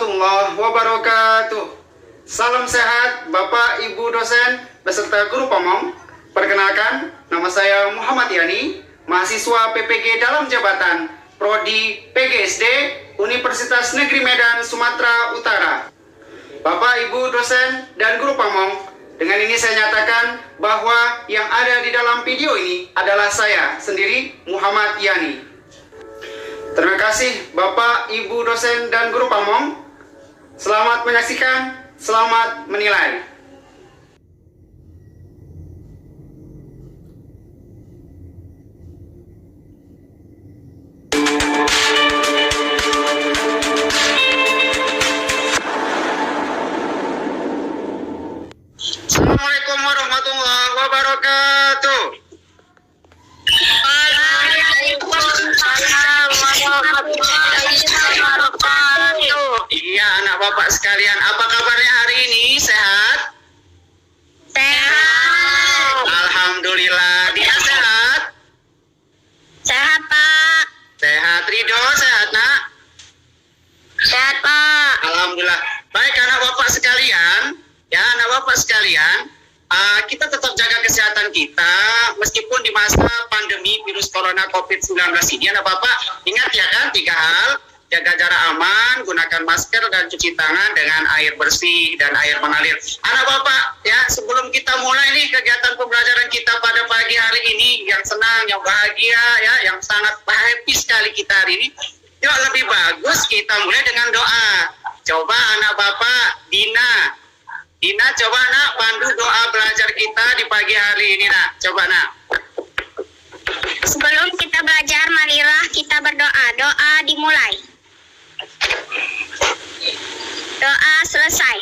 warahmatullahi wabarakatuh. Salam sehat Bapak Ibu dosen beserta guru pamong. Perkenalkan, nama saya Muhammad Yani, mahasiswa PPG dalam jabatan Prodi PGSD Universitas Negeri Medan, Sumatera Utara. Bapak Ibu dosen dan guru pamong, dengan ini saya nyatakan bahwa yang ada di dalam video ini adalah saya sendiri, Muhammad Yani. Terima kasih Bapak, Ibu dosen dan guru pamong. Selamat menyaksikan, selamat menilai. Assalamualaikum warahmatullahi wabarakatuh. Iya, anak bapak sekalian, apa kabarnya hari ini? Sehat? Sehat. Alhamdulillah. Dia sehat? Sehat, Pak. Sehat. Ridho sehat, nak? Sehat, Pak. Alhamdulillah. Baik, anak bapak sekalian, ya anak bapak sekalian, kita tetap jaga kesehatan kita meskipun di masa pandemi virus corona COVID-19 ini. Anak bapak ingat ya kan, 3 hal: jaga jarak aman, gunakan masker, dan cuci tangan dengan air bersih dan air mengalir. Anak bapak, ya sebelum kita mulai nih kegiatan pembelajaran kita pada pagi hari ini, yang senang, yang bahagia, ya, yang sangat happy sekali kita hari ini, yuk lebih bagus kita mulai dengan doa. Coba anak bapak, Dina coba nak pandu doa belajar kita di pagi hari ini, nak. Coba nak. Sebelum kita belajar, marilah kita berdoa. Doa dimulai. Doa selesai.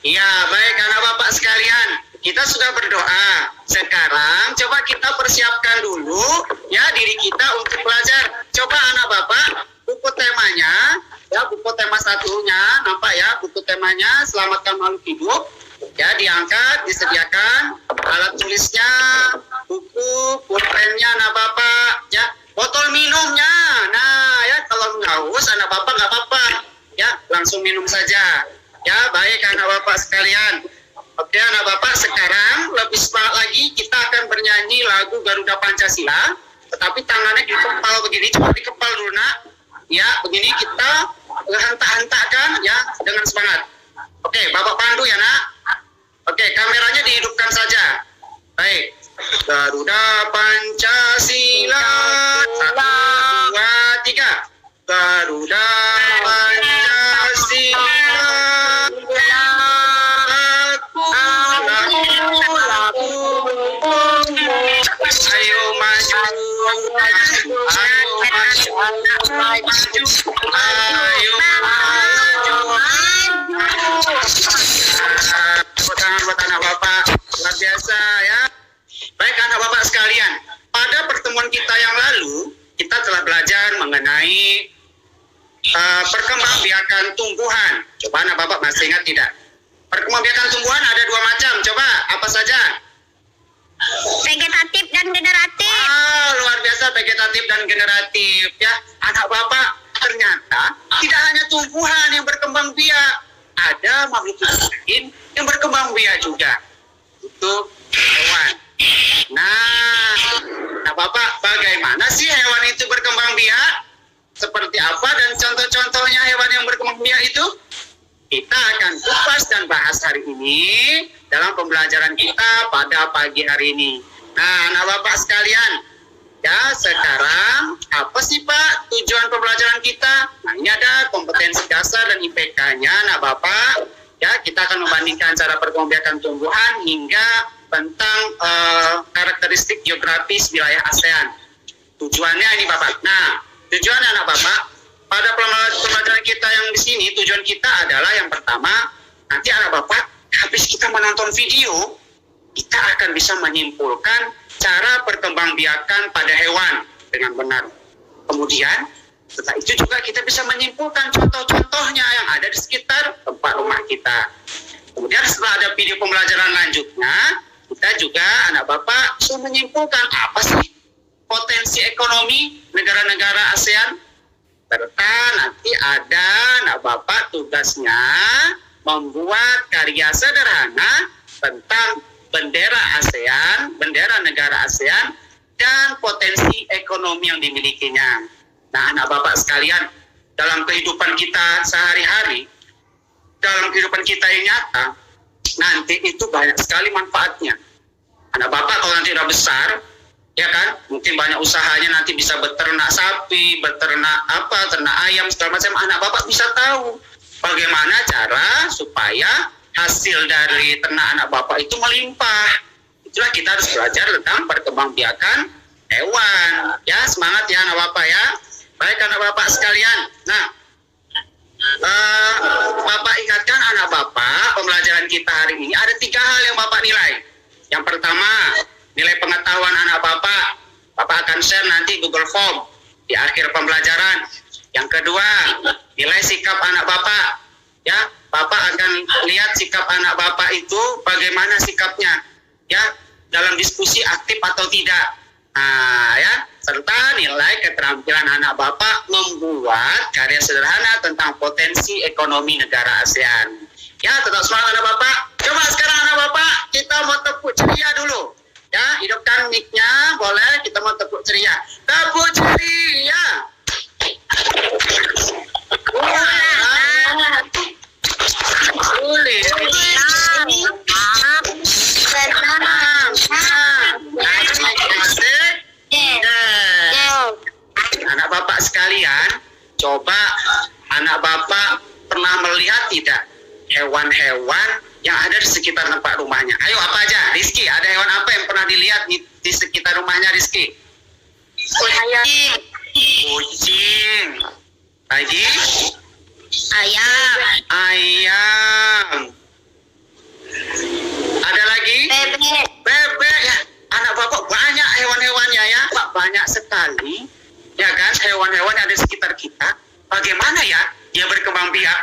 Iya, baik anak bapak sekalian. Kita sudah berdoa. Sekarang coba kita persiapkan dulu ya diri kita untuk belajar. Coba anak bapak, buku temanya, ya buku tema satunya, nampak ya buku temanya Selamatkan Makhluk Hidup. Ya, diangkat, disediakan alat tulisnya, buku, pulpennya anak bapak, ya, botol minumnya. Nah, ya kalau haus anak bapak nggak apa-apa, ya langsung minum saja. Ya, baik anak bapak sekalian. Oke anak bapak, sekarang lebih semangat lagi kita akan bernyanyi lagu Garuda Pancasila, tetapi tangannya dikepal begini, coba dikepal dulu nak. Ya, begini kita hentak-hentakkan ya dengan semangat. Oke, bapak pandu ya nak. Oke, kameranya dihidupkan saja. Baik. Garuda Pancasila. 1, 2, 3. Garuda Pancasila. Ayo maju. Ayo maju. Ayo maju. Tepuk tangan buat anak bapak, luar biasa ya. Baik anak bapak sekalian, pada pertemuan kita yang lalu kita telah belajar mengenai perkembangbiakan tumbuhan. Coba anak bapak masih ingat tidak? Perkembangbiakan tumbuhan ada 2 macam. Coba apa saja? Vegetatif dan generatif. Luar biasa, vegetatif dan generatif ya. Anak bapak, ternyata tidak hanya tumbuhan yang berkembang biak, ada makhluk lain yang berkembang biak juga. Itu hewan. Nah bapak, bagaimana sih hewan itu berkembang biak? Seperti apa dan contoh-contohnya hewan yang berkembang biak itu? Kita akan kupas dan bahas hari ini dalam pembelajaran kita pada pagi hari ini. Nah, anak bapak sekalian, ya sekarang apa sih Pak tujuan pembelajaran kita? Nah, ini ada kompetensi dasar dan IPK-nya, anak bapak. Ya, kita akan membandingkan cara perkembangbiakan tumbuhan hingga tentang karakteristik geografis wilayah ASEAN. Tujuannya ini bapak. Nah, tujuan anak bapak, pada pembelajaran kita yang di sini, tujuan kita adalah yang pertama, nanti anak bapak, habis kita menonton video, kita akan bisa menyimpulkan cara perkembangbiakan pada hewan dengan benar. Kemudian, setelah itu juga kita bisa menyimpulkan contoh-contohnya yang ada di sekitar tempat rumah kita. Kemudian setelah ada video pembelajaran lanjutnya, kita juga anak bapak bisa menyimpulkan apa sih potensi ekonomi negara-negara ASEAN. serta nanti ada anak bapak tugasnya membuat karya sederhana tentang bendera ASEAN, bendera negara ASEAN, dan potensi ekonomi yang dimilikinya. Nah, anak bapak sekalian, dalam kehidupan kita sehari-hari, dalam kehidupan kita yang nyata, nanti itu banyak sekali manfaatnya. Anak bapak kalau nanti udah besar, ya kan, mungkin banyak usahanya, nanti bisa beternak sapi, beternak ternak ayam, segala macam. Anak bapak bisa tahu bagaimana cara supaya hasil dari ternak anak bapak itu melimpah. Itulah kita harus belajar tentang perkembangbiakan hewan. Ya, semangat ya anak bapak ya. Baik anak bapak sekalian. Nah, bapak ingatkan anak bapak, pembelajaran kita hari ini ada 3 hal yang bapak nilai. Yang pertama, nilai pengetahuan anak bapak. Bapak akan share nanti Google Form di akhir pembelajaran. Yang kedua, nilai sikap anak bapak. Ya, bapak akan lihat sikap anak bapak itu bagaimana sikapnya, ya, dalam diskusi aktif atau tidak. Nah, ya, serta nilai keterampilan anak bapak membuat karya sederhana tentang potensi ekonomi negara ASEAN. Ya, tetap semangat anak bapak. Coba sekarang anak bapak, kita mau tepuk ceria dulu. Ya, hidupkan mic-nya, boleh, kita mau tepuk ceria. Tepuk ceria. Boleh. Anak bapak sekalian, coba anak bapak pernah melihat tidak hewan-hewan yang ada di sekitar tempat rumahnya? Ayo, apa aja? Rizky, ada hewan apa yang pernah dilihat di sekitar rumahnya Rizky? Kucing. Lagi? Ayam. Ayam. Ada lagi? Bebek. Bebek ya. Anak bapak banyak hewan-hewannya ya, Pak, banyak sekali. Ya kan, hewan-hewan yang ada di sekitar kita. Bagaimana ya dia berkembang biak?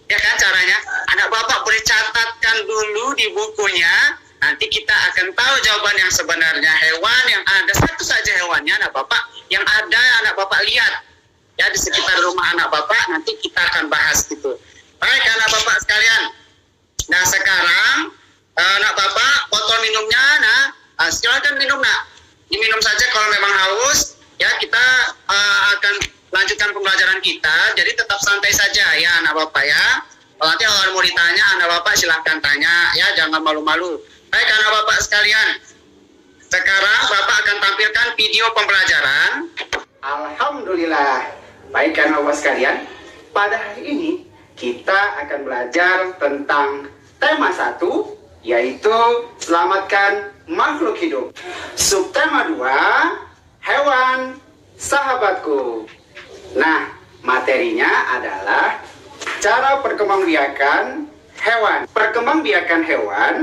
Ya kan caranya? Anak bapak boleh catatkan dulu di bukunya. Nanti kita akan tahu jawaban yang sebenarnya. Hewan yang ada, satu saja hewannya anak bapak, yang ada anak bapak lihat ya di sekitar rumah anak bapak, nanti kita akan bahas itu. Baik anak bapak sekalian. Nah sekarang anak bapak botol minumnya, silakan minum nak. Diminum saja kalau memang haus. Ya, kita akan lanjutkan pembelajaran kita. Jadi tetap santai saja ya anak bapak ya. Kalau nanti kalau mau ditanya anak bapak silahkan tanya ya, jangan malu-malu. Baik anak bapak sekalian. Sekarang bapak akan tampilkan video pembelajaran. Alhamdulillah. Baik anak bapak sekalian. Pada hari ini kita akan belajar tentang tema 1, yaitu selamatkan makhluk hidup. Subtema 2, hewan sahabatku. Nah, materinya adalah cara perkembangbiakan hewan. Perkembangbiakan hewan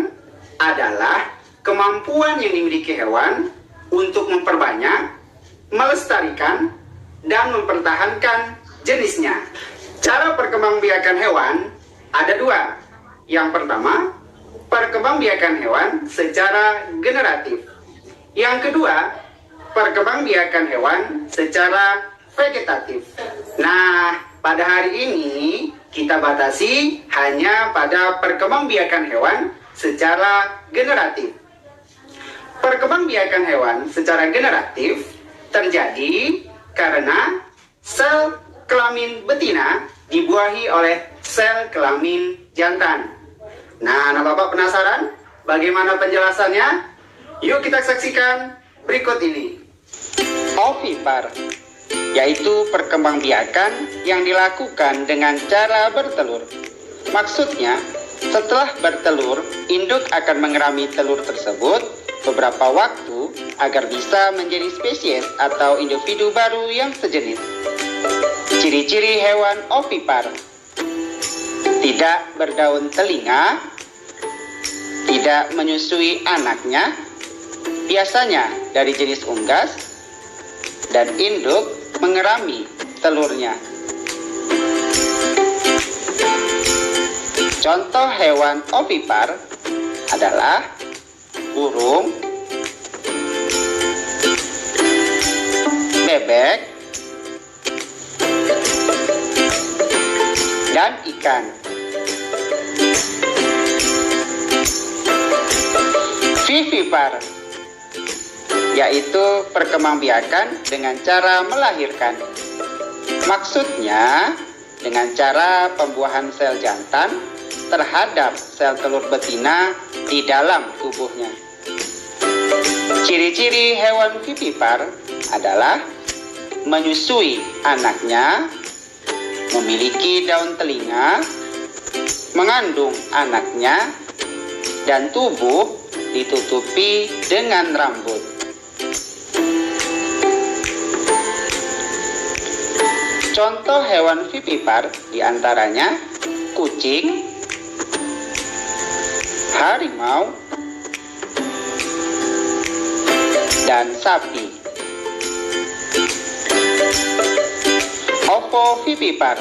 adalah kemampuan yang dimiliki hewan untuk memperbanyak, melestarikan, dan mempertahankan jenisnya. Cara perkembangbiakan hewan ada 2. Yang pertama, perkembangbiakan hewan secara generatif. Yang kedua, perkembangbiakan hewan secara vegetatif. Nah, pada hari ini kita batasi hanya pada perkembangbiakan hewan secara generatif. Perkembangbiakan hewan secara generatif terjadi karena sel kelamin betina dibuahi oleh sel kelamin jantan. Nah, anak bapak penasaran bagaimana penjelasannya? Yuk kita saksikan berikut ini. Ovipar, yaitu perkembangbiakan yang dilakukan dengan cara bertelur. Maksudnya, setelah bertelur, induk akan mengerami telur tersebut beberapa waktu agar bisa menjadi spesies atau individu baru yang sejenis. Ciri-ciri hewan ovipar: tidak berdaun telinga, tidak menyusui anaknya, biasanya dari jenis unggas, dan induk mengerami telurnya. Contoh hewan ovipar adalah burung, bebek, ikan. Vivipar, yaitu perkembangbiakan dengan cara melahirkan. Maksudnya, dengan cara pembuahan sel jantan terhadap sel telur betina di dalam tubuhnya. Ciri-ciri hewan vivipar adalah menyusui anaknya, memiliki daun telinga, mengandung anaknya, dan tubuh ditutupi dengan rambut. Contoh hewan vivipar diantaranya kucing, harimau, dan sapi. Ovovivipar.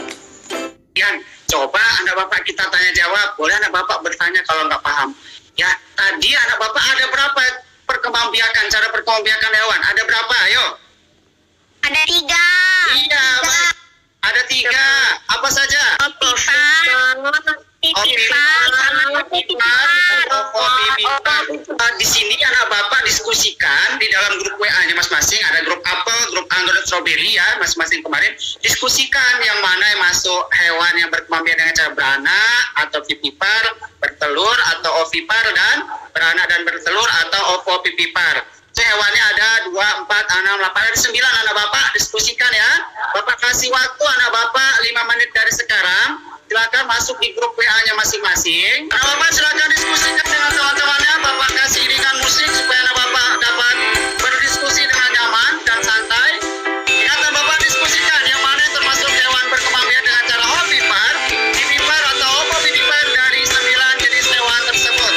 Yan, coba anak bapak kita tanya jawab. Boleh anak bapak bertanya kalau nggak paham. Ya, tadi anak bapak ada berapa perkembangbiakan, cara perkembangbiakan hewan? Ada berapa? Ayo. Ada 3. Iya, ada 3. Apa saja? Vivipar, sama vivipar. Di sini anak bapak diskusikan di dalam grup WA-nya masing-masing. Ada grup apel, grup anggur, dan stroberi ya, masing-masing kemarin. Diskusikan yang mana yang masuk hewan yang berkembangbiak dengan cara beranak atau vivipar, bertelur atau ovipar, dan beranak dan bertelur atau ovovivipar. So, hewannya ada 2, 4, 6, 8, ada 9 anak bapak. Diskusikan ya. Bapak kasih waktu anak bapak 5 menit dari sekarang. Silakan masuk di grup WA-nya masing-masing. Anak bapak silakan diskusikan dengan teman-temannya. Bapak kasih iringan musik supaya anak bapak dapat berdiskusi dengan nyaman dan santai. Ingatkan bapak diskusikan yang mana yang termasuk hewan berkembangbiak dengan cara ovipar, vivipar atau ovovivipar dari 9 jenis hewan tersebut.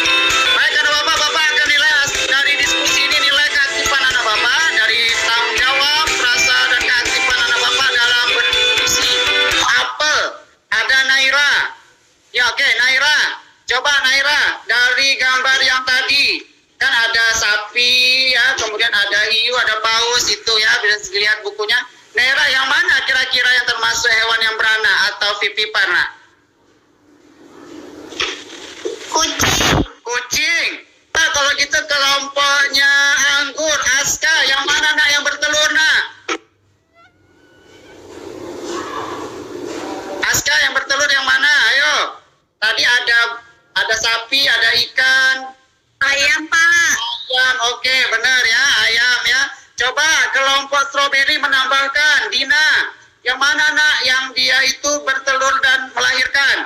Baik anak bapak, bapak akan nilai dari diskusi ini, nilai keaktifan anak bapak, dari tanggung jawab, rasa dan keaktifan anak bapak dalam berdiskusi. Apel, ada Naira. Ya oke, Naira. Coba Naira, dari gambar yang tadi kan ada sapi ya, kemudian ada hiu, ada paus itu ya, bisa dilihat bukunya. Naira, yang mana kira-kira yang termasuk hewan yang beranak atau vivipar, nak? Kucing. Kucing. Nah, kalau gitu kelompoknya anggur, Aska, yang mana nak yang bertelur, nak? Aska, yang bertelur yang mana? Ayo. Tadi ada sapi, ada ikan. Ayam, Pak. Ayam, oke, benar ya, ayam ya. Coba kelompok stroberi menambahkan, Dina. Yang mana nak yang dia itu bertelur dan melahirkan?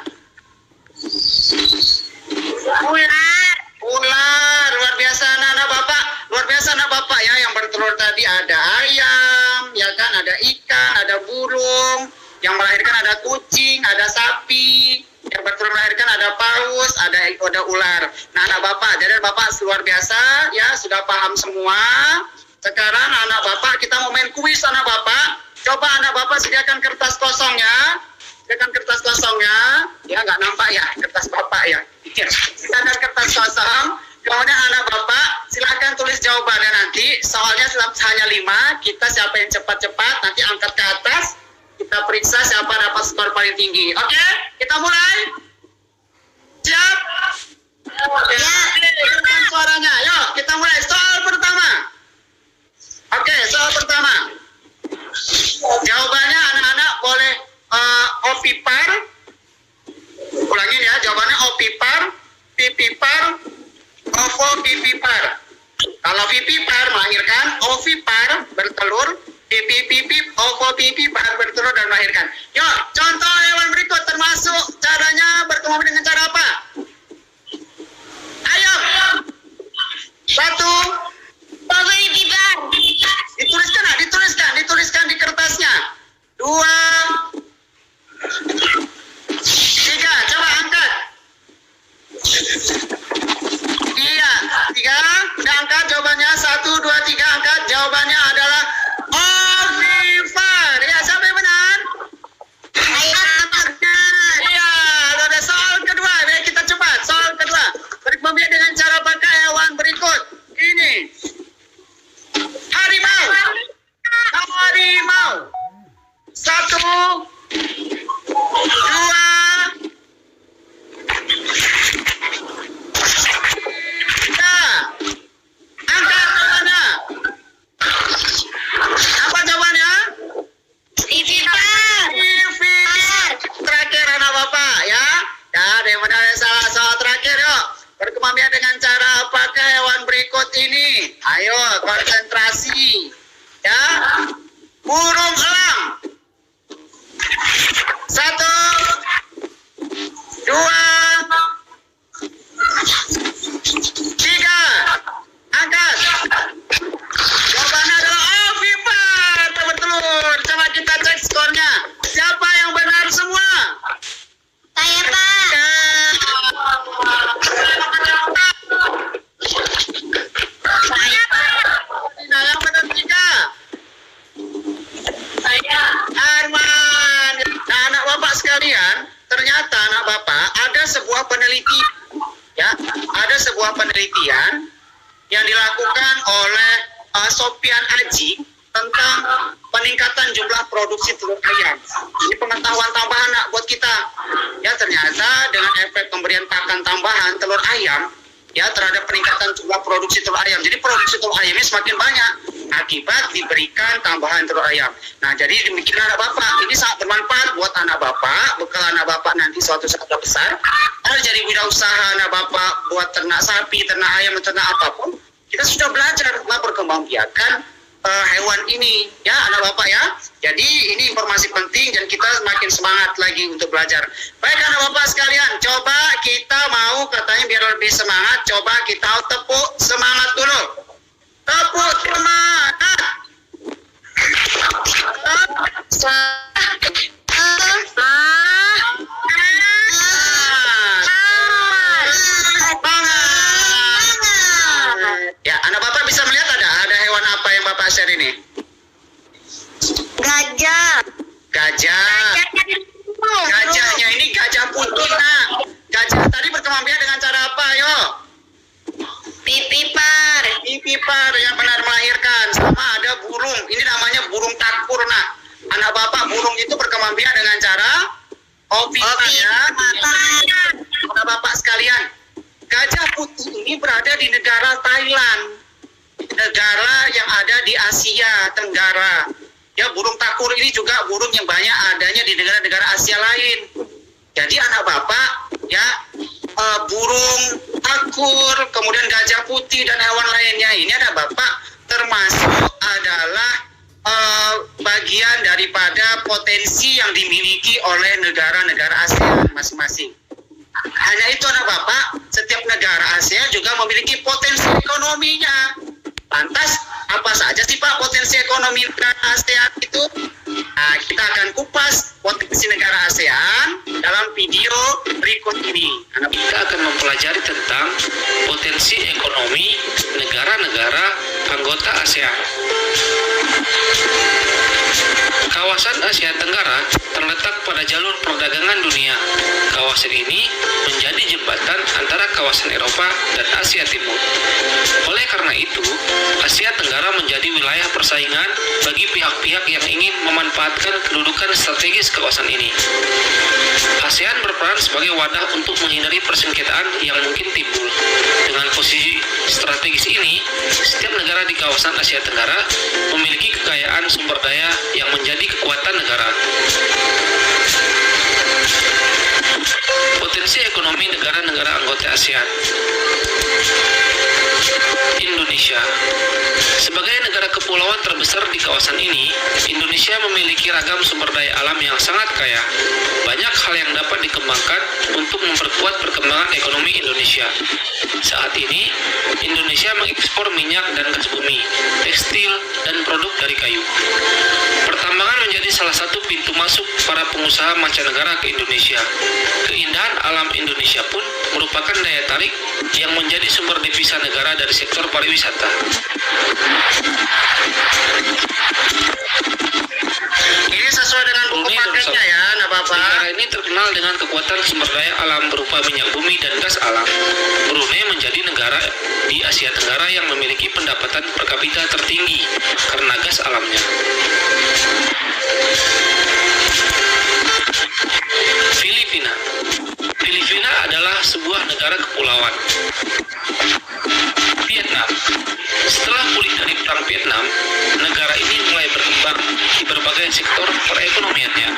Ular. Ular, luar biasa anak bapak, luar biasa anak bapak ya. Yang bertelur tadi ada ayam, ya kan, ada ikan, ada burung. Yang melahirkan ada kucing, ada sapi. Yang bertelur melahirkan ada paus, ada ular. Nah anak bapak, jadi bapak luar biasa ya, sudah paham semua. Sekarang anak bapak kita mau main kuis anak bapak. Coba anak bapak sediakan kertas kosongnya. Sediakan kertas kosongnya. Ya nggak nampak ya kertas bapak ya. Sediakan kertas kosong. Kemudian anak bapak silakan tulis jawabannya nanti. Soalnya hanya 5. Kita siapa yang cepat-cepat nanti angkat ke atas. Kita periksa siapa dapat skor paling tinggi. Oke, kita mulai. Siap? Oke, dengarkan suaranya. Ayo, kita mulai. Soal pertama. Oke, soal pertama. Jawabannya anak-anak boleh ovipar. Ulangin ya, jawabannya ovipar, vivipar, ovovivipar. Kalau vivipar melahirkan, ovipar bertelur, vivipip, ovovivipar bertelur dan melahirkan. Yuk, contoh hewan berikut termasuk caranya berkembang dengan cara apa? Ayo. 1. Vivipar. Dituliskan di kertasnya. 2. 3, coba angkat. 3, udah angkat jawabannya. 1, 2, 3, angkat. Jawabannya adalah ovipar. Ya, siapa yang benar? Ayam. Iya, lalu ada soal kedua. Baik, kita cepat. Soal kedua. Berkembang dengan cara pakai hewan berikut. ini. Ayo konsentrasi. Ya. Burung elang. 1, 2, 3. Angkat. Jawabannya adalah Vipar. Betul. Coba kita cek skornya. Siapa yang benar semua? Saya, Pak. Saya, Pak. Nah, yang benar 3. Saya. Arman. Nah, anak bapak sekalian, ternyata anak bapak ada sebuah penelitian, ya, ada sebuah penelitian yang dilakukan oleh Sofian Aji tentang peningkatan jumlah produksi telur ayam. Ini pengetahuan tambahan nak buat kita. Ya, ternyata dengan efek pemberian pakan tambahan telur ayam, ya, terhadap peningkatan jumlah produksi telur ayam. Jadi produksi telur ayamnya semakin banyak akibat diberikan tambahan telur ayam. Nah, jadi demikian anak bapak, ini sangat bermanfaat buat anak bapak, bekal anak bapak nanti suatu saat besar. Kalau jadi wirausaha anak bapak buat ternak sapi, ternak ayam, ternak apapun, kita sudah belajar berkembangbiakan hewan ini, ya anak bapak ya. Jadi ini informasi penting dan kita semakin semangat lagi untuk belajar. Baik anak bapak sekalian, coba kita mau katanya biar lebih semangat, coba kita tepuk semangat dulu. Tepuk semangat. Ya, anak bapak bisa melihat ada hewan apa yang bapak share ini? Gajah. Gajah. Gajahnya ini gajah putih, nak. Gajah tadi berkembang biak dengan cara apa, yo? Pipipar. Pipipar yang benar melahirkan. Sama ada burung. Ini namanya burung takur, nak. Anak bapak burung itu berkembang biak dengan cara ovipar, ya. Anak bapak sekalian, gajah putih ini berada di negara Thailand, negara yang ada di Asia Tenggara. Ya, burung takur ini juga burung yang banyak adanya di negara-negara Asia lain. Jadi anak bapak, ya, burung takur, kemudian gajah putih dan hewan lainnya ini anak bapak termasuk adalah bagian daripada potensi yang dimiliki oleh negara-negara ASEAN masing-masing. Hanya itu anak bapak, setiap negara ASEAN juga memiliki potensi ekonominya. Lantas apa saja sih Pak potensi ekonomi negara ASEAN itu? Nah, kita akan kupas potensi negara ASEAN dalam video berikut ini. Kita akan mempelajari tentang potensi ekonomi negara-negara anggota ASEAN. Kawasan Asia Tenggara terletak pada jalur perdagangan dunia. Kawasan ini menjadi jembatan antara kawasan Eropa dan Asia Timur. Oleh karena itu, Asia Tenggara menjadi wilayah persaingan bagi pihak-pihak yang ingin memanfaatkan kedudukan strategis kawasan ini. ASEAN berperan sebagai wadah untuk menghindari persengketaan yang mungkin timbul. Dengan posisi strategis ini, setiap negara di kawasan Asia Tenggara memiliki kekayaan sumber daya yang menjadi kekuatan negara. Potensi ekonomi negara-negara anggota ASEAN. Indonesia. Sebagai negara kepulauan terbesar di kawasan ini, Indonesia memiliki ragam sumber daya alam yang sangat kaya. Banyak hal yang dapat dikembangkan untuk memperkuat perkembangan ekonomi Indonesia. Saat ini, Indonesia mengekspor minyak dan gas bumi, tekstil, dan produk dari kayu. Pertambangan menjadi salah satu pintu masuk para pengusaha mancanegara ke Indonesia. Keindahan alam Indonesia pun merupakan daya tarik yang menjadi sumber devisa negara dari sektor pariwisata. Ini sesuai dengan buku paketnya ya, nah Bapak. Negara ini terkenal dengan kekuatan sumber daya alam berupa minyak bumi dan gas alam. Brunei menjadi negara di Asia Tenggara yang memiliki pendapatan per kapita tertinggi karena gas alamnya. Filipina. Filipina adalah sebuah negara kepulauan. Vietnam. Setelah pulih dari Perang Vietnam, negara ini mulai berkembang di berbagai sektor perekonomiannya.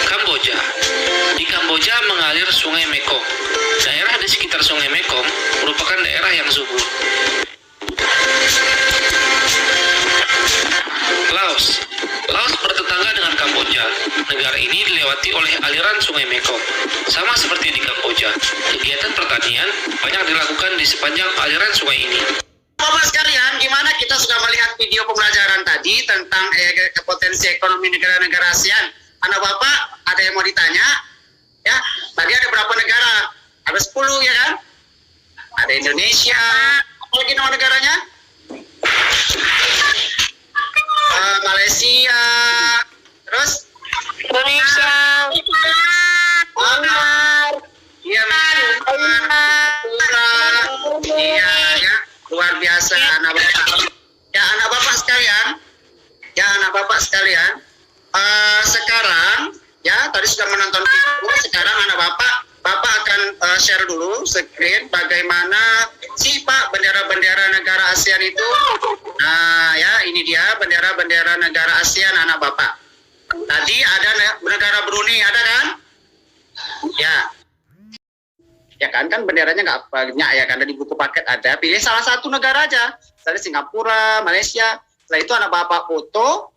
Kamboja. Di Kamboja mengalir Sungai Mekong. Daerah di sekitar Sungai Mekong merupakan daerah yang subur. Laos. Laos bertetangga dengan Kamboja. Negara ini dilewati oleh aliran Sungai Mekong. Sama seperti di Kamboja, kegiatan pertanian banyak dilakukan di sepanjang aliran sungai ini. Bapak sekalian, gimana kita sudah melihat video pembelajaran tadi tentang potensi ekonomi negara-negara ASEAN. Anak Bapak, ada yang mau ditanya? Ya, tadi ada berapa negara? Ada 10 ya kan? Ada Indonesia, apa lagi nama negaranya? Malaysia, terus? Indonesia. Iya, iya, ya, luar biasa anak bapak. Ya anak bapak sekalian, sekarang ya tadi sudah menonton video. Sekarang anak bapak akan share dulu screen bagaimana sih Pak bendera-bendera negara ASEAN itu. Nah ya ini dia bendera-bendera negara ASEAN anak bapak. Tadi ada negara Brunei, ada kan? Ya kan benderanya nggak banyak ya, karena di buku paket ada. Pilih salah satu negara aja, misalnya Singapura, Malaysia. Setelah itu anak bapak foto,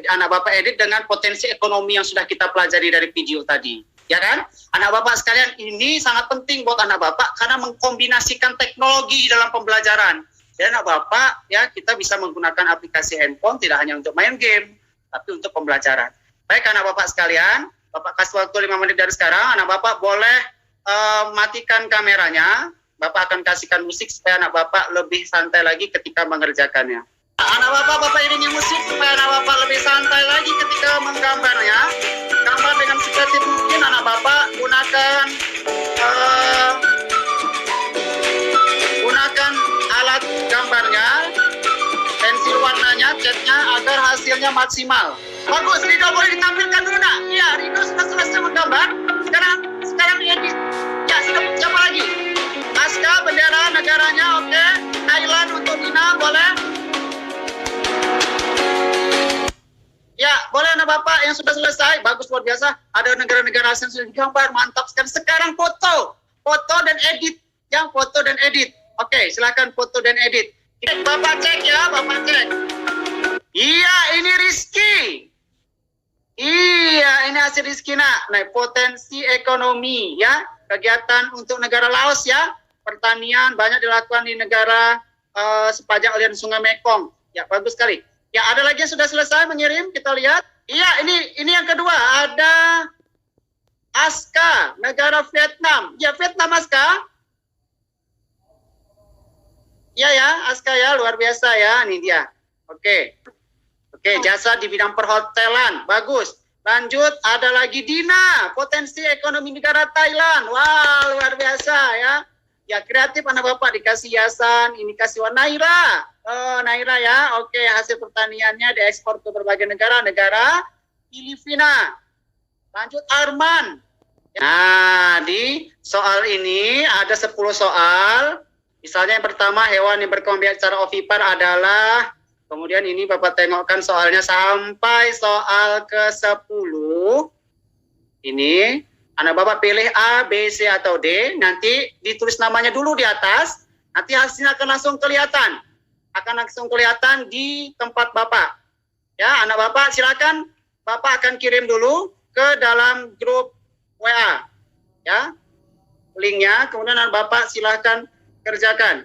anak bapak edit dengan potensi ekonomi yang sudah kita pelajari dari video tadi, ya kan? Anak bapak sekalian, ini sangat penting buat anak bapak karena mengkombinasikan teknologi dalam pembelajaran. Jadi anak bapak ya kita bisa menggunakan aplikasi handphone tidak hanya untuk main game, tapi untuk pembelajaran. Baik anak bapak sekalian, bapak kasih waktu 5 menit dari sekarang. Anak bapak boleh matikan kameranya. Bapak akan kasihkan musik supaya anak bapak lebih santai lagi ketika mengerjakannya. Anak bapak iringi musik supaya anak bapak lebih santai lagi ketika menggambarnya. Gambar dengan sekreatif mungkin. Anak bapak gunakan alat gambarnya, pensil warnanya, catnya agar hasilnya maksimal. Bagus, Rido boleh ditampilkan dulu nak? Iya, Rido sudah selesai menggambar. Sekarang edit. Ya, siapa lagi? Aska, bendera negaranya, oke. Thailand untuk Nina, boleh? Ya, boleh anak bapak yang sudah selesai. Bagus, luar biasa. Ada negara-negara ASEAN sudah digambar, mantap sekali. Sekarang foto dan edit. Yang foto dan edit. Oke, silakan foto dan edit. Bapak cek ya, bapak cek. Iya, ini Rizky. Iya, ini hasil Rizky nak. Nah, potensi ekonomi ya, kegiatan untuk negara Laos ya, pertanian banyak dilakukan di negara sepanjang aliran Sungai Mekong. Ya, bagus sekali. Ya, ada lagi yang sudah selesai mengirim, kita lihat. Iya, ini yang kedua, ada Aska, negara Vietnam. Ya, Vietnam Aska. Iya ya, Aska ya, luar biasa ya, ini dia. Oke, jasa di bidang perhotelan, bagus. Lanjut, ada lagi Dina, potensi ekonomi negara Thailand. Wah, luar biasa ya. Ya, kreatif anak bapak dikasih hiasan, ini kasih warna Naira. Oh, Naira ya, oke, hasil pertaniannya diekspor ke berbagai negara Filipina. Lanjut Arman. Nah, di soal ini ada 10 soal. Misalnya yang pertama, hewan yang berkembang biak secara ovipar adalah, kemudian ini Bapak tengokkan soalnya sampai soal ke-10. Ini, anak Bapak pilih A, B, C, atau D. Nanti ditulis namanya dulu di atas. Nanti hasilnya akan langsung kelihatan. Di tempat Bapak. Ya, anak Bapak silakan. Bapak akan kirim dulu ke dalam grup WA. Ya, linknya. Kemudian anak Bapak silakan kerjakan.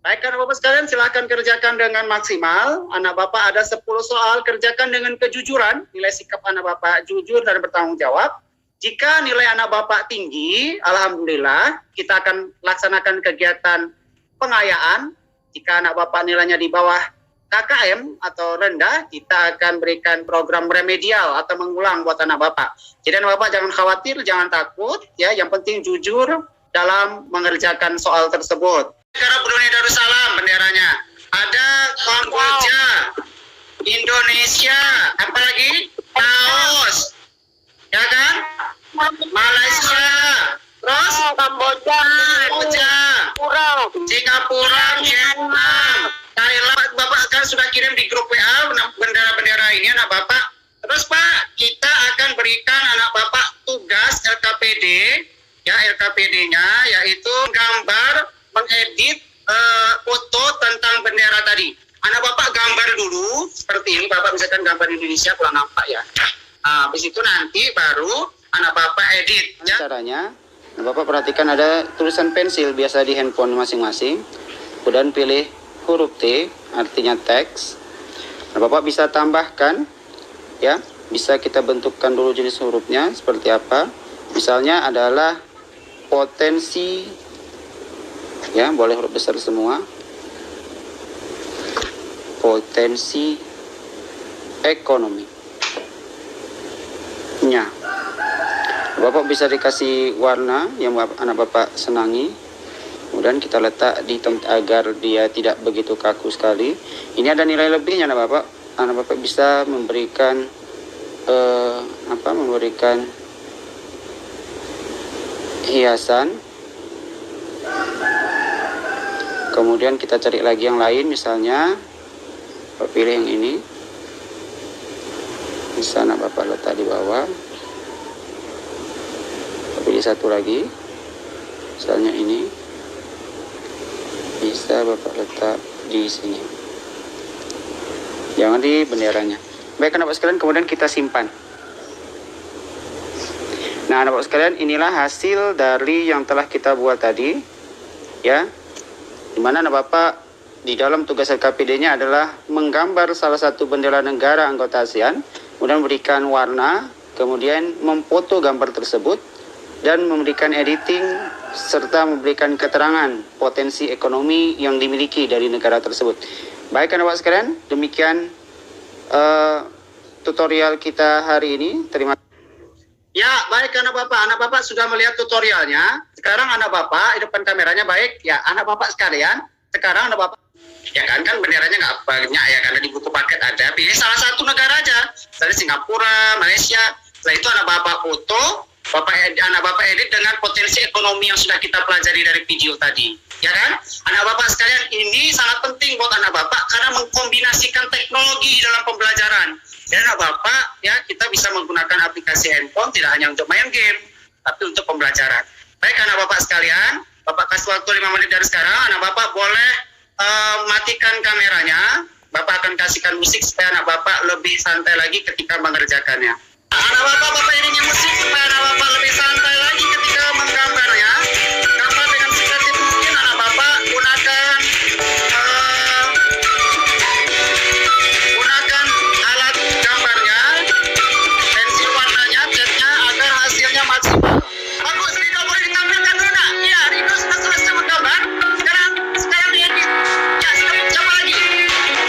Baik, anak Bapak sekalian, silakan kerjakan dengan maksimal. Anak Bapak ada 10 soal, kerjakan dengan kejujuran. Nilai sikap anak Bapak jujur dan bertanggung jawab. Jika nilai anak Bapak tinggi, alhamdulillah, kita akan laksanakan kegiatan pengayaan. Jika anak Bapak nilainya di bawah KKM atau rendah, kita akan berikan program remedial atau mengulang buat anak Bapak. Jadi anak Bapak jangan khawatir, jangan takut, ya. Yang penting jujur dalam mengerjakan soal tersebut. Negara Brunei Darussalam benderanya. Ada Kamboja, Indonesia, apalagi Laos, ya kan? Malaysia, terus Kamboja, Singapura, Vietnam, Thailand. Bapak kan sudah kirim di grup WA bendera-bendera ini anak Bapak. Terus Pak, kita akan berikan anak Bapak tugas LKPD ya LKPD-nya, yaitu gambar mengedit foto tentang bendera tadi. Anak Bapak gambar dulu seperti ini, Bapak misalkan gambar Indonesia kurang nampak ya. Habis itu nanti baru anak Bapak edit. Ya. Caranya, Bapak perhatikan ada tulisan pensil biasa di handphone masing-masing. Kemudian pilih huruf T, artinya teks. Nah, Bapak bisa tambahkan, ya, bisa kita bentukkan dulu jenis hurufnya seperti apa. Misalnya adalah potensi, ya, boleh huruf besar semua. Potensi ekonomi. Nya. Bapak bisa dikasih warna yang anak Bapak senangi. Kemudian kita letak di tempat agar dia tidak begitu kaku sekali. Ini ada nilai lebihnya anak Bapak. Anak Bapak bisa memberikan memberikan hiasan. Kemudian kita cari lagi yang lain, misalnya Bapak pilih yang ini. Bisa anak Bapak letak di bawah. Pilih satu lagi, misalnya ini, bisa Bapak letak di sini, jangan di benderanya. Baik anak Bapak sekalian, kemudian kita simpan. Nah anak Bapak sekalian, inilah hasil dari yang telah kita buat tadi, ya, dimana anak Bapak di dalam tugas LKPD-nya adalah menggambar salah satu bendera negara anggota ASEAN, kemudian memberikan warna, kemudian memfoto gambar tersebut, dan memberikan editing serta memberikan keterangan potensi ekonomi yang dimiliki dari negara tersebut. Baik anak-anak sekalian, demikian tutorial kita hari ini. Terima kasih. Ya, baik anak Bapak sudah melihat tutorialnya. Sekarang anak Bapak, di depan kameranya baik. Ya, anak Bapak sekalian, sekarang anak Bapak, ya kan benderanya nggak banyak ya, karena di buku paket ada. Pilih salah satu negara aja, dari Singapura, Malaysia. Setelah itu anak Bapak foto, anak Bapak edit dengan potensi ekonomi yang sudah kita pelajari dari video tadi, ya kan? Anak Bapak sekalian, ini sangat penting buat anak Bapak karena mengkombinasikan teknologi dalam pembelajaran. Dan anak Bapak, ya, kita bisa menggunakan aplikasi handphone tidak hanya untuk main game, tapi untuk pembelajaran. Baik anak Bapak sekalian, Bapak kasih waktu 5 menit dari sekarang. Anak Bapak boleh matikan kameranya. Bapak akan kasihkan musik supaya anak Bapak lebih santai lagi ketika mengerjakannya. Anak Bapak iringi musik supaya anak Bapak lebih santai lagi ketika menggambarnya. Gambar dengan sekreatif mungkin anak Bapak gunakan alat gambarnya, pensil warnanya, catnya agar hasilnya maksimal. Bagus, Rido boleh ditampilkan dulu nak? Iya, Rido sudah selesai menggambar. Sekarang diedit. Ya, siapa lagi?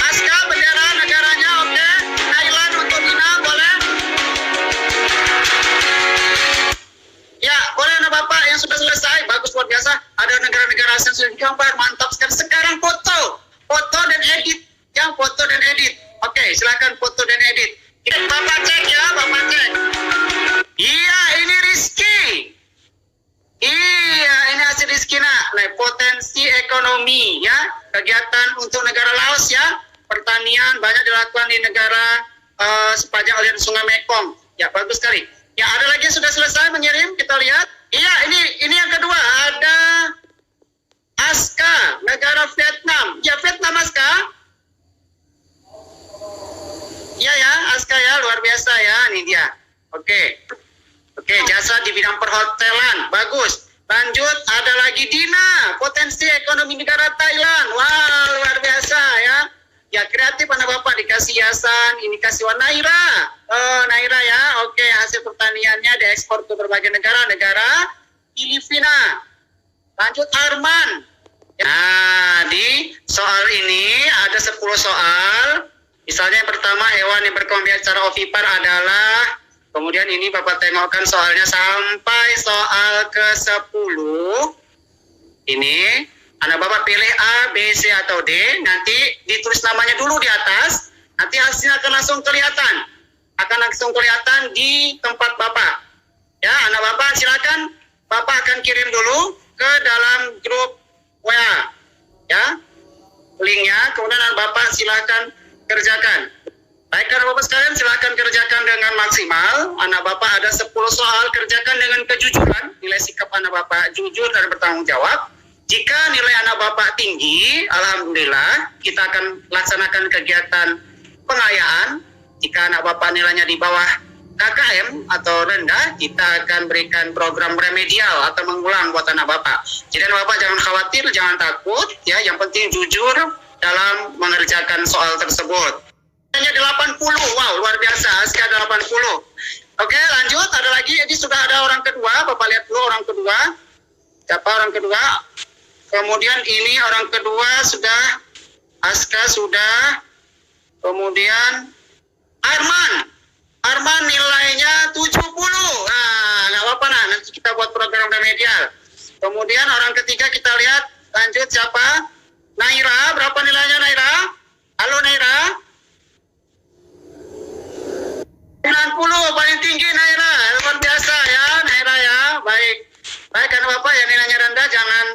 Aska, bendera negaranya, oke. Thailand untuk Dina, boleh? Ya, boleh anak Bapak yang sudah selesai. Bagus, luar biasa. Ada negara-negara ASEAN sudah digambar, mantap sekali. Sekarang foto dan edit. Yang foto dan edit. Oke, silakan foto dan edit. Bapak cek ya, Bapak cek. Iya, ini Rizky. Iya, ini hasil Rizky nak. Nah, potensi ekonomi ya, kegiatan untuk negara Laos ya, pertanian banyak dilakukan di negara sepanjang aliran Sungai Mekong. Ya, bagus sekali. Ya, ada lagi yang sudah selesai mengirim, kita lihat. Iya, ini yang kedua, ada Aska, negara Vietnam. Ya, Vietnam Aska. Iya ya, Aska ya, luar biasa ya, ini dia. Oke, jasa di bidang perhotelan, bagus. Lanjut, ada lagi Dina, potensi ekonomi negara Thailand. Wah, luar biasa ya. Ya, kreatif anak Bapak, dikasih hiasan, ini kasih warna Naira. Naira ya, oke, hasil pertaniannya diekspor ke berbagai negara Filipina. Lanjut Arman. Nah, di soal ini ada 10 soal. Misalnya yang pertama, hewan yang berkembang biak secara ovipar adalah, kemudian ini Bapak tengokkan soalnya sampai soal ke-10. Ini, anak Bapak pilih A, B, C, atau D. Nanti ditulis namanya dulu di atas. Nanti hasilnya akan langsung kelihatan. Di tempat Bapak. Ya, anak Bapak silakan. Bapak akan kirim dulu ke dalam grup WA. Ya, linknya. Kemudian anak Bapak silakan kerjakan. Baik, anak Bapak sekalian, silakan kerjakan dengan maksimal. Anak Bapak ada 10 soal, kerjakan dengan kejujuran. Nilai sikap anak Bapak jujur dan bertanggung jawab. Jika nilai anak Bapak tinggi, alhamdulillah, kita akan laksanakan kegiatan pengayaan. Jika anak Bapak nilainya di bawah KKM atau rendah, kita akan berikan program remedial atau mengulang buat anak Bapak. Jadi anak Bapak jangan khawatir, jangan takut, ya. Yang penting jujur dalam mengerjakan soal tersebut. Hanya 80, wow, luar biasa, sekitar 80. Oke, lanjut, ada lagi, jadi sudah ada orang kedua, Bapak lihat dulu orang kedua. Siapa orang kedua? Kemudian ini orang kedua sudah, Aska sudah, kemudian Arman nilainya 70. Nah, nggak apa-apa, nah, nanti kita buat program remedial. Kemudian orang ketiga kita lihat, lanjut siapa? Naira, berapa nilainya Naira? Halo Naira? 90, paling tinggi Naira, luar biasa ya Naira ya, baik. Baik, karena Bapak yang nilainya rendah jangan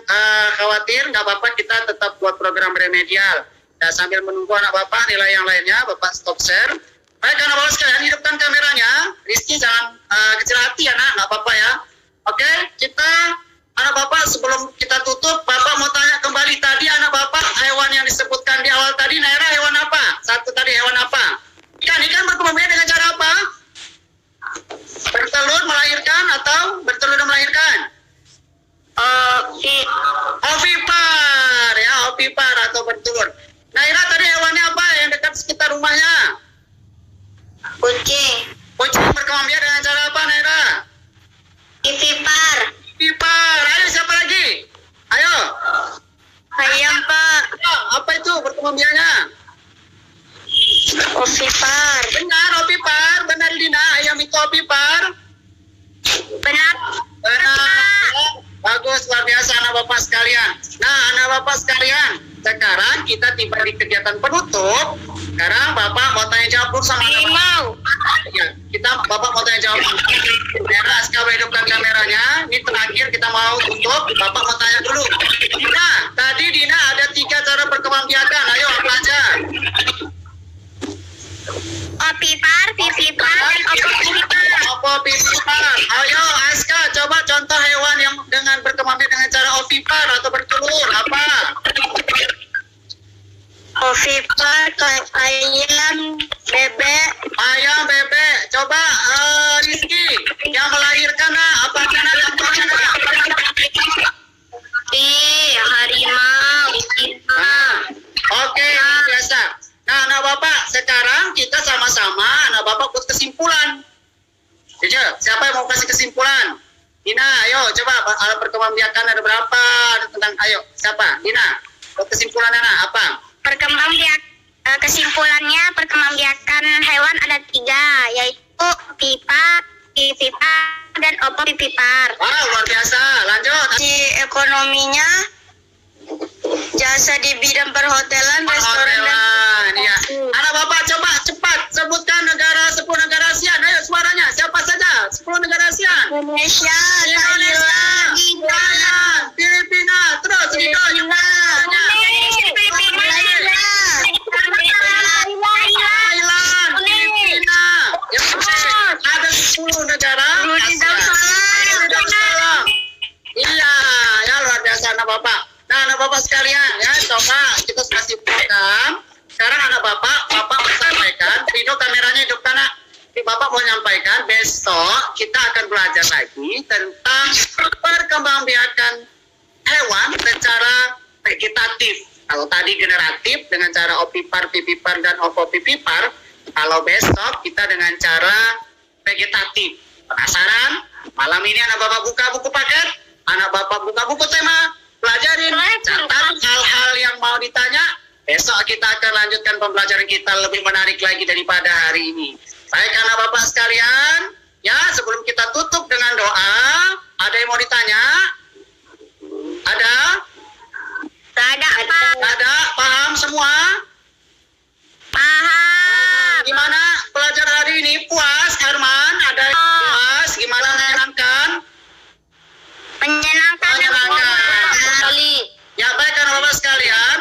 khawatir, nggak apa-apa, kita tetap buat program remedial. Ya, sambil menunggu anak Bapak nilai yang lainnya, Bapak stop share. Baik, karena Bapak sekalian, hidupkan kameranya. Rizky jangan kecil hati ya nak, nggak apa-apa ya. Oke, kita, anak Bapak sebelum kita tutup, Bapak mau tanya kembali tadi anak Bapak, hewan yang disebutkan di awal tadi, Naira hewan apa? Satu tadi hewan apa? Ikan berkembang biak dengan cara apa? Bertelur, melahirkan, atau bertelur dan melahirkan? Ovipar, ya, ovipar atau bertelur. Naira tadi hewannya apa yang dekat sekitar rumahnya? Kucing. Kucing berkembang biak dengan cara apa, Naira? Ovipar. Ovipar, ayo siapa lagi? Ayo. Ayam, Pak. Apa itu berkembang biaknya? Ovipar. Benar, ovipar. Benar, Dina. Ayam itu ovipar. Benar. Benar. Bagus, luar biasa anak Bapak sekalian. Nah, anak Bapak sekalian, sekarang kita tiba di kegiatan penutup. Sekarang Bapak mau tanya jawab dulu sama anak Bapak. Mau. Ya, Bapak mau tanya jawab. Kamera, sekarang hidupkan kameranya. Ini terakhir kita mau tutup. Bapak mau tanya dulu. Dina, tadi Dina ada 3 cara perkembangbiakan. Ayo, apa aja? Ovipar, vivipar, dan ovipar. Ovipar. Ayo Aska, coba contoh hewan yang dengan berkembang biak dengan cara ovipar atau bertelur. Apa? Ovipar, ayam, bebek. Ayam, bebek. Coba Rizky, yang melahirkan apa contohnya? Harimau, singa. Oke, biasa. Nah, anak Bapak, sekarang kita sama-sama, anak Bapak buat kesimpulan. Jujur, siapa yang mau kasih kesimpulan? Dina, ayo, coba alat perkembangbiakan ada berapa? Ada tentang, ayo, siapa? Dina, buat kesimpulannya, nah, apa? Kesimpulannya perkembangbiakan hewan ada 3, yaitu vivipar, dan ovipar. Wah, luar biasa. Lanjut. Di ekonominya, jasa di bidang perhotelan, restoran, Perhotelan, ya. Anak Bapak coba cepat sebutkan 10 negara ASEAN. Ayo suaranya, siapa saja? 10 negara ASEAN. Indonesia, Thailand, Filipina, terus Indonesia. Thailand, Filipina. Ya, ada 10 negara ASEAN. Iya, ya luar biasa anak Bapak. Nah, anak Bapak sekalian, ya coba kita kasih program. Sekarang anak Bapak mau sampaikan, video kameranya hidupkan nak. Bapak mau menyampaikan besok kita akan belajar lagi tentang perkembangbiakan hewan secara vegetatif. Kalau tadi generatif dengan cara ovipar, vivipar, dan ovovivipar. Kalau besok kita dengan cara vegetatif. Penasaran? Malam ini anak Bapak buka buku paket, anak Bapak buka buku tema, pelajarin, catat hal-hal yang mau ditanya. Besok kita akan lanjutkan pembelajaran kita lebih menarik lagi daripada hari ini. Baik anak Bapak sekalian, ya sebelum kita tutup dengan doa, ada yang mau ditanya? Ada? Ada? Paham semua? Paham. Gimana pelajaran hari ini? Puas, Herman? Ada yang puas? Gimana menyenangkan? Menyenangkan. Ya baik anak Bapak sekalian.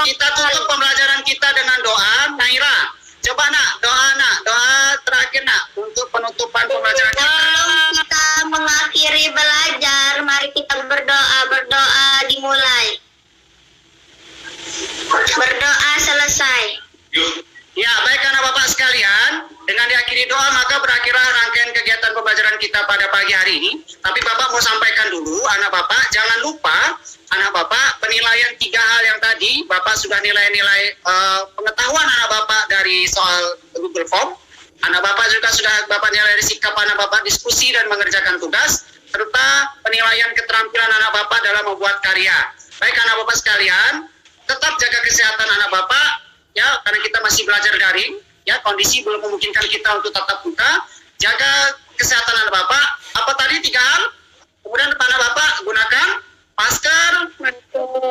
Kita tutup pembelajaran kita kita dengan doa. Naira, coba doa terakhir untuk penutupan pembelajaran kita. Sebelum kita mengakhiri belajar, mari kita berdoa dimulai. Berdoa selesai. Ya, baik anak bapak sekalian, dengan diakhiri doa maka berakhirlah rangkaian kegiatan pembelajaran kita pada pagi hari ini. Tapi bapak mau sampaikan dulu, anak bapak jangan lupa, anak bapak penilaian 3 hal yang tadi, bapak sudah nilai-nilai pengetahuan anak bapak dari soal Google Form. Anak bapak juga sudah bapak nilai dari sikap anak bapak diskusi dan mengerjakan tugas, serta penilaian keterampilan anak bapak dalam membuat karya. Baik anak bapak sekalian, tetap jaga kesehatan anak bapak, ya, karena kita masih belajar daring, ya, kondisi belum memungkinkan kita untuk tatap muka. Jaga kesehatan anak bapak. Apa tadi 3 hal? Kemudian anak bapak gunakan masker,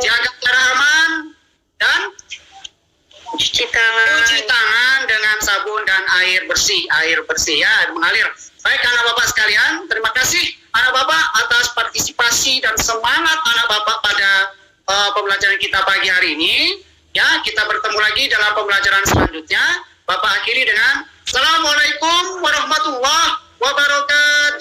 jaga jarak aman, dan Cuci tangan. cuci tangan dengan sabun dan air bersih ya, mengalir. Baik anak bapak sekalian, terima kasih anak bapak atas partisipasi dan semangat anak bapak pada pembelajaran kita pagi hari ini. Ya, kita bertemu lagi dalam pembelajaran selanjutnya. Bapak akhiri dengan Assalamualaikum warahmatullahi wabarakatuh.